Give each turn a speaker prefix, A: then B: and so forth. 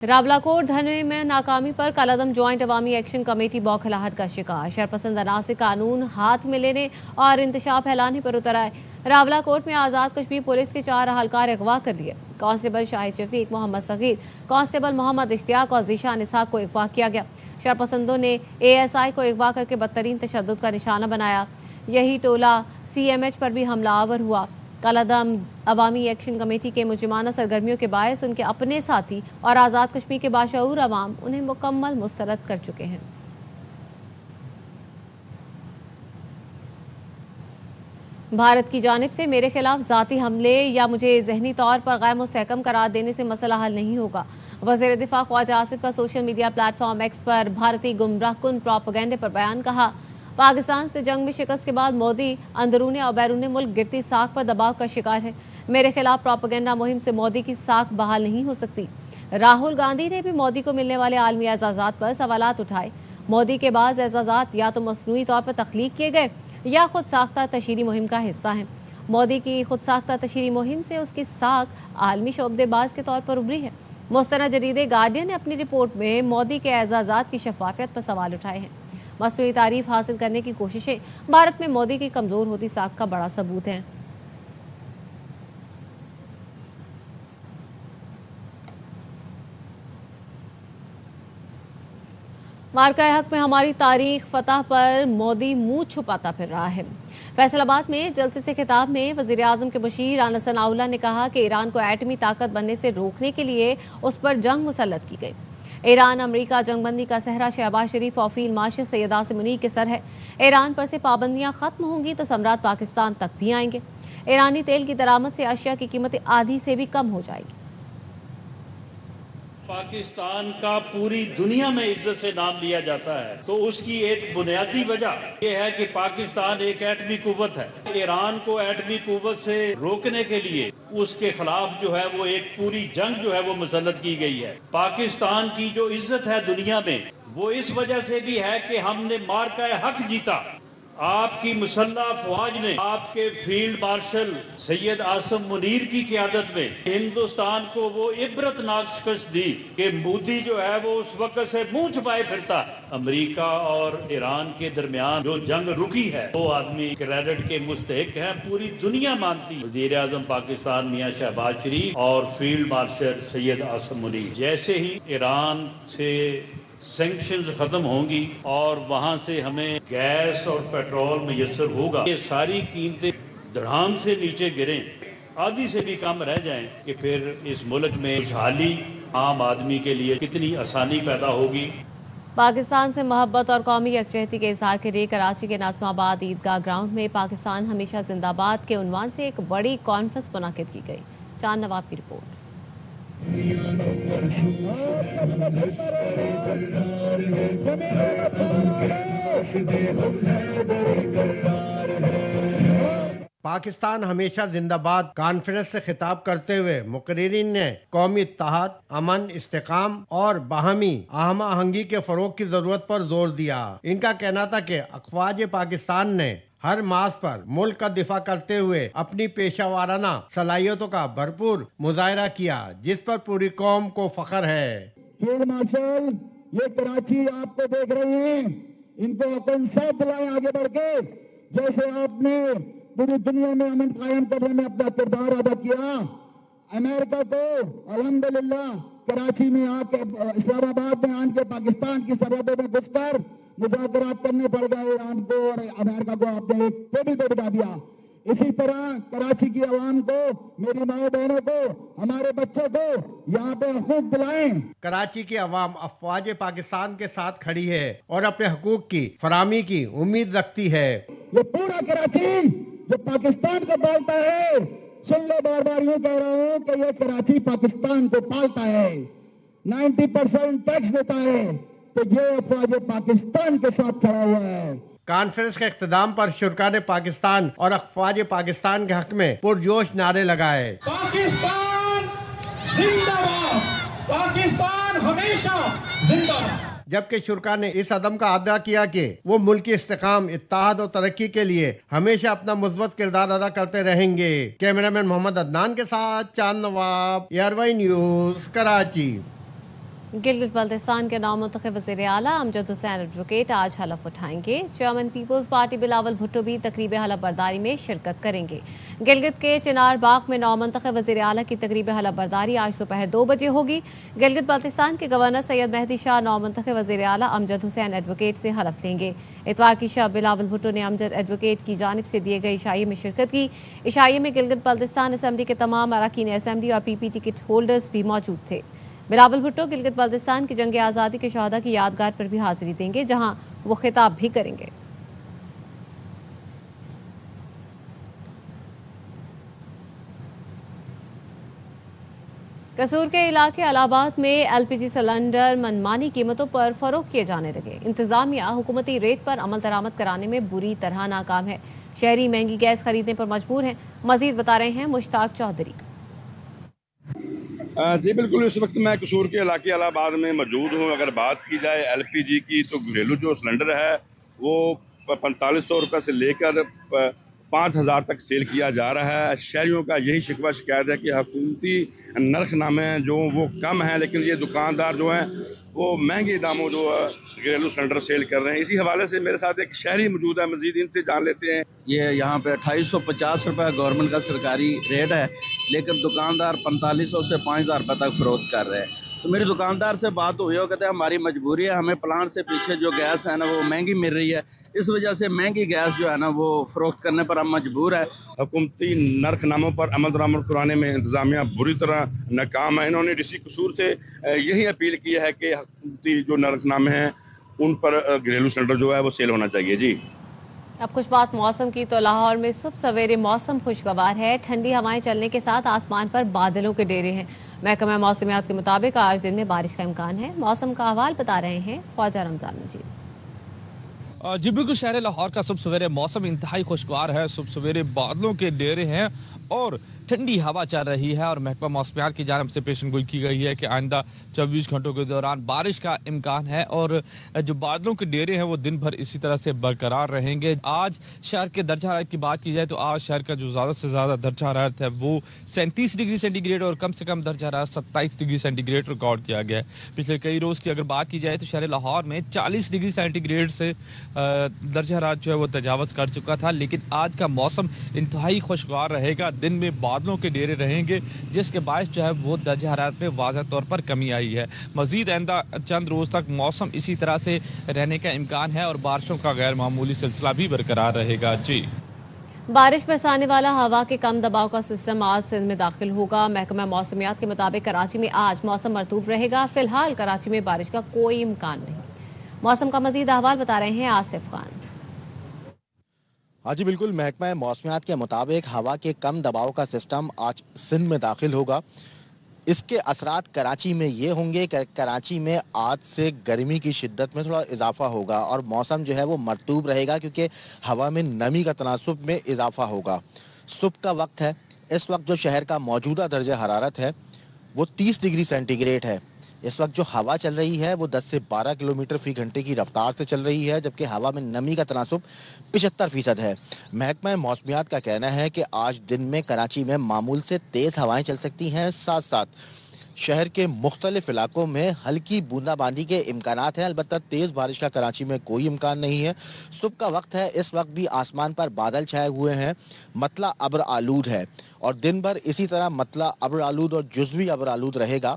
A: रावलाकोट धरने में नाकामी पर कलअदम ज्वाइंट अवामी एक्शन कमेटी बौखलाहट का शिकार। शरपसंद अनासिर कानून हाथ में लेने और इंतशार फैलाने पर उतर आए। रावलाकोट में आज़ाद कश्मीर पुलिस के 4 अहलकार अगवा कर लिए। कांस्टेबल शाहिद शफीक, मोहम्मद सगीर, कांस्टेबल मोहम्मद इश्तियाक और जीशान इसहाक को अगवा किया गया। शरपसंदों ने ASI को अगवा करके बदतरीन तशद्दुद का निशाना बनाया। यही टोला CMH पर भी हमलावर हुआ। कलअदम अवामी एक्शन कमेटी के मुजरिमाना सरगर्मियों के बायस उनके अपने साथी और आज़ाद कश्मीर के बाशऊर अवाम उन्हें मुकम्मल मुस्तरद कर चुके हैं। भारत की जानिब से मेरे खिलाफ ज़ाती हमले या मुझे जहनी तौर पर गैर मुस्तहकम करार देने से मसला हल नहीं होगा। वज़ीर दिफा ख्वाजा आसिफ का सोशल मीडिया प्लेटफॉर्म एक्स पर भारतीय गुमराह कुन प्रोपेगेंडे पर बयान। कहा, पाकिस्तान से जंग में शिकस्त के बाद मोदी अंदरूनी और बैरूनी मुल्क गिरती साख पर दबाव का शिकार है। मेरे खिलाफ प्रोपेगेंडा मुहिम से मोदी की साख बहाल नहीं हो सकती। राहुल गांधी ने भी मोदी को मिलने वाले आलमी एजाज़ात पर सवालात उठाए। मोदी के बाद एजाज़ात या तो मसनूई तौर पर तख्लीक किए गए या खुद साख्ता तशहीरी मुहिम का हिस्सा हैं। मोदी की खुद साख्ता तशहीरी मुहिम से उसकी साख आलमी शोबदेबाज के तौर पर उभरी है। मुस्तनद जरीदे गार्डियन ने अपनी रिपोर्ट में मोदी के एजाज़ात की शफाफियत पर सवाल उठाए हैं। मसनूई तारीफ हासिल करने की कोशिशें भारत में मोदी की कमजोर होती साख का बड़ा सबूत हैं। मार्का हक में हमारी तारीख फतह पर मोदी मुंह छुपाता फिर रहा है। फैसलाबाद में जलसे से खिताब में वजीर आजम के मुशीर आनस सनाउल्लाह ने कहा कि ईरान को एटमी ताकत बनने से रोकने के लिए उस पर जंग मुसल्लत की गई। ईरान अमेरिका जंगबंदी का सहरा शहबाज शरीफ और फील्ड मार्शल सैयद आसिम मुनीर के सर है। ईरान पर से पाबंदियां खत्म होंगी तो सम्राट पाकिस्तान तक भी आएंगे। ईरानी तेल की दरामद से अशिया की कीमतें आधी से भी कम हो जाएगी।
B: पाकिस्तान का पूरी दुनिया में इज्जत से नाम लिया जाता है तो उसकी एक बुनियादी वजह यह है कि पाकिस्तान एक एटमी कुव्वत है। ईरान को एटमी कुव्वत से रोकने के लिए उसके खिलाफ जो है वो एक पूरी जंग जो है वो मुसल्लत की गई है। पाकिस्तान की जो इज्जत है दुनिया में वो इस वजह से भी है कि हमने मार्का हक जीता। आपकी मुसल्लह अफवाज ने आपके फील्ड मार्शल सैयद आसिम मुनीर की क़यादत में हिंदुस्तान को वो इबरतनाक शिकस्त दी कि मोदी जो है वो उस वक्त से मुंह छुपाए फिरता। अमेरिका और ईरान के दरमियान जो जंग रुकी है वो आदमी क्रेडिट के मुस्तहिक हैं, पूरी दुनिया मानती है। वज़ीर आज़म पाकिस्तान मियां शहबाज शरीफ और फील्ड मार्शल सैयद आसिम मुनीर जैसे ही ईरान से सैंक्शंस खत्म होंगी और वहां से हमें गैस और पेट्रोल मुयस्सर होगा, ये सारी कीमतें धड़ाम से नीचे गिरें, आधी से भी कम रह जाएं कि फिर इस मुल्क में खुशहाली आम आदमी के लिए कितनी आसानी पैदा होगी।
A: पाकिस्तान से मोहब्बत और कौमी यकजहती के इजहार के लिए कराची के नाज़िमाबाद ईदगाह ग्राउंड में पाकिस्तान हमेशा जिंदाबाद के उन्वान से एक बड़ी कॉन्फ्रेंस मुनक्किद की गई। चांद नवाब की रिपोर्ट।
C: पाकिस्तान हमेशा जिंदाबाद कॉन्फ्रेंस से खिताब करते हुए मुकर्रिरीन ने कौमी इत्तेहाद, अमन, इस्तेकाम और बाहमी आहम आहंगी के फरोग की जरूरत पर जोर दिया। इनका कहना था कि अफ़वाज पाकिस्तान ने हर मास पर मुल्क का दिफा करते हुए अपनी पेशावाराना सलाहियतों का भरपूर मुजाहरा किया, जिस पर पूरी कौम को फख्र है।
D: फील्ड मार्शल ये कराची आपको देख रही हैं, इनको इंसाफ दिलाएं आगे बढ़ के। जैसे आपने पूरी दुनिया में अमन कायम करने में अपना किरदार अदा किया, अमेरिका को अल्हम्दुलिल्लाह कराची में आके, इस्लामाबाद में आके पाकिस्तान की सरहदों में घुसकर मुज़ाकरात करने पड़ गए। ईरान को और अमेरिका को आपने एक टेबल पे बिठा दिया। इसी तरह कराची की आवाम को, मेरी माओ बहनों को, हमारे बच्चों को यहाँ पे हकूक दिलाएं।
C: कराची की आवाम अफ़वाज पाकिस्तान के साथ खड़ी है और अपने हकूक की फरामी की उम्मीद रखती है।
D: ये पूरा कराची जो पाकिस्तान को पालता है, सुन लो, बार बार यूं कह रहा हूं कि ये कराची पाकिस्तान को पालता है, 90% टैक्स देता है, तो ये अफ़वाज पाकिस्तान के साथ खड़ा हुआ है।
C: कॉन्फ्रेंस के इख्तिताम पर शुरा ने पाकिस्तान और अफ़वाज पाकिस्तान के हक में पुरजोश नारे लगाए।
E: पाकिस्तान जिंदाबाद, पाकिस्तान हमेशा जिंदाबाद।
C: जबकि शुरा ने इस अदम का अदा किया कि वो मुल्क की इस्तेकाम, इत्तेहाद और तरक्की के लिए हमेशा अपना मुस्बत किरदार अदा करते रहेंगे। कैमरामैन मोहम्मद अदनान के साथ चांद नवाब, ARY न्यूज़, कराची।
A: गिलगित बल्तिस्तान के नामुंतखब वज़ीर आला अमजद हुसैन एडवोकेट आज हलफ उठाएंगे। चेयरमैन पीपल्स पार्टी बिलावल भुट्टो भी तकरीब हलफ बर्दारी में शिरकत करेंगे। गिलगित के चिनार बाग में नामुंतखब वज़ीर आला की तकरीब हलफ बर्दारी आज दोपहर 2 बजे होगी। गिलगित बल्तिस्तान के गवर्नर सैयद मेहदी शाह नामुंतखब वज़ीर आला अमजद हुसैन एडवोकेट से हलफ लेंगे। इतवार की शब बिलावल भुट्टो ने अमजद एडवोकेट की जानिब से दिए गए इशाये में शिरकत की। इशाये में गिलगित बल्तिस्तान असम्बली के तमाम अरकान असम्बली और PP टिकट होल्डर्स भी मौजूद थे। बिलावल भुट्टो गिलगित बल्तिस्तान की जंग आज़ादी के शहदा की यादगार पर भी हाजिरी देंगे, जहां वो खिताब भी करेंगे। कसूर के इलाके इलाहाबाद में LPG सिलेंडर मनमानी कीमतों पर फरोख्त किए जाने लगे। इंतजामिया हुकूमती रेट पर अमल दरामद कराने में बुरी तरह नाकाम है। शहरी महंगी गैस खरीदने पर मजबूर हैं। मजीद बता रहे हैं मुश्ताक चौधरी।
F: जी बिल्कुल, इस वक्त मैं कसूर के इलाके इलाहाबाद में मौजूद हूँ। अगर बात की जाए LPG की तो घरेलू जो सिलेंडर है वो 4500 रुपये से लेकर 5000 तक सेल किया जा रहा है। शहरियों का यही शिकवा शिकायत है कि हुकूमती नरखनामे जो वो कम हैं, लेकिन ये दुकानदार जो हैं वो महंगे दामों जो घरेलू सिलेंडर सेल कर रहे हैं। इसी हवाले से मेरे साथ एक शहरी मौजूद है, मजीद इनसे जान लेते हैं।
G: ये यहाँ पे 2850 रुपये गवर्नमेंट का सरकारी रेट है, लेकिन दुकानदार 4500 से 5000 रुपये तक फरोख्त कर रहे हैं। तो मेरी दुकानदार से बात हुई, वो कहते हैं हमारी मजबूरी है, हमें प्लांट से पीछे जो गैस है ना वो महंगी मिल रही है, इस वजह से महंगी गैस जो है ना वो फरोख्त करने पर हम मजबूर है।
F: हुकूमती नरखनामों पर अमल दरामद कराने में इंतजामिया बुरी तरह नाकाम है। इन्होंने DC कसूर से यही अपील की है कि हुकूमती जो नरखनामे हैं उन पर घरेलू सिलेंडर जो है वो सेल होना चाहिए। जी
A: अब कुछ बात मौसम की, तो लाहौर में सुबह सवेरे मौसम खुशगवार है। ठंडी हवाएं चलने के साथ आसमान पर बादलों के डेरे हैं। महकमा मौसमियात के मुताबिक आज दिन में बारिश का इम्कान है। मौसम का अहवाल बता रहे हैं ख्वाजा रमजान मजीद।
H: जी बिल्कुल, शहर लाहौर का सुबह सवेरे मौसम इंतहाई खुशगवार है। सुबह सवेरे बादलों के डेरे हैं और ठंडी हवा चल रही है। और महकमा मौसमियात की जानिब से पेशन गोई की गई है कि आइंदा 24 घंटों के दौरान बारिश का इम्कान है और जो बादलों के डेरे हैं वो दिन भर इसी तरह से बरकरार रहेंगे। आज शहर के दर्जा हरारत की बात की जाए तो आज शहर का जो ज़्यादा से ज़्यादा दर्जा हरारत है वो 37 डिग्री सेंटीग्रेड और कम से कम दर्जा हरारत 27 डिग्री सेंटीग्रेड रिकॉर्ड किया गया है। पिछले कई रोज़ की अगर बात की जाए तो शहर लाहौर में 40 डिग्री सेंटीग्रेड से दर्जा हरारत जो है वो तजावज़ कर चुका था। लेकिन आज का मौसम इंतहाई खुशगवार रहेगा। दिन में बादलों के डेरे रहेंगे, जिसके बायस जो है वो दर्जा हरारत में वाज़ह तौर पर कमी आई है। मजीद आइंदा चंद रोज़ तक मौसम इसी तरह से रहने का इम्कान है और बारिशों का गैर मामूली सिलसिला भी बरकरार रहेगा। जी
A: बारिश बरसाने वाला हवा के कम दबाव का सिस्टम आज सिंध में दाखिल होगा। महकमा मौसमियात के मुताबिक कराची में आज मौसम मरतूब रहेगा। फिलहाल कराची में बारिश का कोई इम्कान नहीं। मौसम का मजीद अहवाल बता रहे हैं आसिफ खान।
I: हाँ जी बिल्कुल, महकमा मौसमियात के मुताबिक हवा के कम दबाव का सिस्टम आज सिंध में दाखिल होगा। इसके असरात कराची में ये होंगे कि कराची में आज से गर्मी की शिद्दत में थोड़ा इजाफा होगा और मौसम जो है वो मरतूब रहेगा, क्योंकि हवा में नमी का तनासुब में इजाफा होगा। सुबह का वक्त है, इस वक्त जो शहर का मौजूदा दर्जा हरारत है वो 30 डिग्री सेंटीग्रेड है। इस वक्त जो हवा चल रही है वो 10 से 12 किलोमीटर फी घंटे की रफ्तार से चल रही है, जबकि हवा में नमी का तनासुब 75% है। महकमा मौसमियात का कहना है कि आज दिन में कराची में मामूल से तेज़ हवाएं चल सकती हैं। साथ साथ शहर के मुख्तलिफ इलाकों में हल्की बूंदाबांदी के इम्कानात हैं। अलबत्ता तेज़ बारिश का कराची में कोई इम्कान नहीं है। सुबह का वक्त है, इस वक्त भी आसमान पर बादल छाए हुए हैं, मतला अब्र आलूद है और दिन भर इसी तरह मतला अब्र आलूद और जुज़वी अब्र आलूद रहेगा।